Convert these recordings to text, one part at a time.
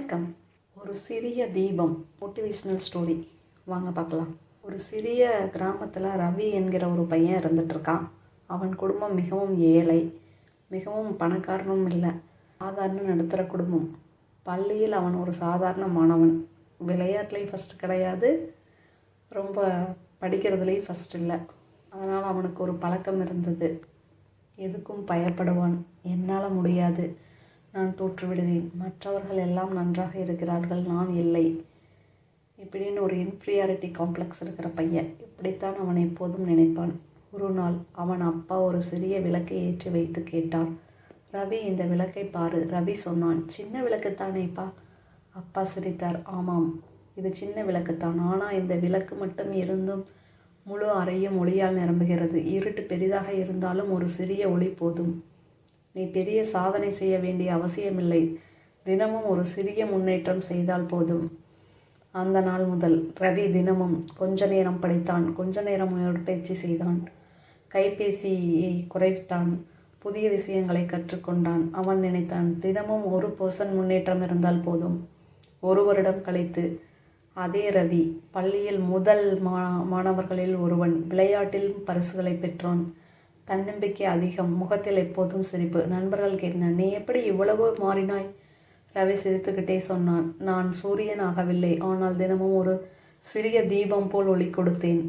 வணக்கம். ஒரு சிறிய தீபம் மோட்டிவேஷ்னல் ஸ்டோரி வாங்க பார்க்கலாம். ஒரு சிறிய கிராமத்தில் ரவி என்கிற ஒரு பையன் இருந்துகிட்ருக்கான். அவன் குடும்பம் மிகவும் ஏழை, மிகவும் பணக்காரனும் இல்லை, சாதாரண நடுத்தர குடும்பம். பள்ளியில் அவன் ஒரு சாதாரண மாணவன். விளையாட்டுலேயும் ஃபஸ்ட்டு கிடையாது, ரொம்ப படிக்கிறதுலேயும் ஃபஸ்ட் இல்லை. அதனால் அவனுக்கு ஒரு பழக்கம் இருந்தது. எதுக்கும் பயப்படுவான். என்னால் முடியாது, நான் தோற்றுவிடுவேன், மற்றவர்கள் எல்லாம் நன்றாக இருக்கிறார்கள், நான் இல்லை, இப்படின்னு ஒரு இன்ஃபீரியாரிட்டி காம்ப்ளெக்ஸ் இருக்கிற பையன். இப்படித்தான் அவன் எப்போதும் நினைப்பான். ஒரு நாள் அவன் அப்பா ஒரு சிறிய விளக்கை ஏற்றி வைத்து கேட்டார், ரவி, இந்த விளக்கை பாரு. ரவி சொன்னான், சின்ன விளக்குத்தானேப்பா? அப்பா சிரித்தார், ஆமாம், இது சின்ன விளக்குத்தான். ஆனால் இந்த விளக்கு மட்டும் இருந்தும் முழு அறையும் ஒளியால் நிரம்புகிறது. இருட்டு பெரிதாக இருந்தாலும் ஒரு சிறிய ஒளி போதும். நீ பெரிய சாதனை செய்ய வேண்டிய அவசியமில்லை, தினமும் ஒரு சிறிய முன்னேற்றம் செய்தால் போதும். அந்த நாள் முதல் ரவி தினமும் கொஞ்ச நேரம் படித்தான், கொஞ்ச நேரம் உடற்பயிற்சி செய்தான், கைபேசியை குறைத்தான், புதிய விஷயங்களை கற்றுக்கொண்டான். அவன் நினைத்தான், தினமும் 1% முன்னேற்றம் இருந்தால் போதும். 1 வருடம் கழித்து அதே ரவி பள்ளியில் முதல் மாணவர்களில் ஒருவன். விளையாட்டில் பரிசுகளை பெற்றான். தன்னம்பிக்கை அதிகம், முகத்தில் எப்போதும் சிரிப்பு. நண்பர்கள் கேட்டனர், நீ எப்படி இவ்வளவு மாறினாய்? ரவி சிரித்துக்கிட்டே சொன்னான், நான் சூரியன் ஆகவில்லை, ஆனால் தினமும் ஒரு சிறிய தீபம் போல் ஒளி கொடுத்தேன்.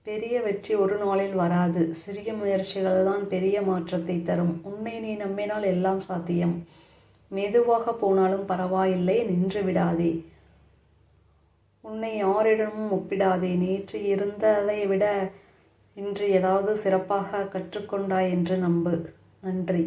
பெரிய வெற்றி ஒரு நாளில் வராது, சிறிய முயற்சிகள் தான் பெரிய மாற்றத்தை தரும். உன்னை நீ நம்பினால் எல்லாம் சாத்தியம். மெதுவாக போனாலும் பரவாயில்லை, நின்று விடாதே. உன்னை யாரிடமும் ஒப்பிடாதே. நேற்று இருந்ததை விட இன்று ஏதாவது சிறப்பாக கற்றுக்கொண்டாய் என்று நம்பு. நன்றி.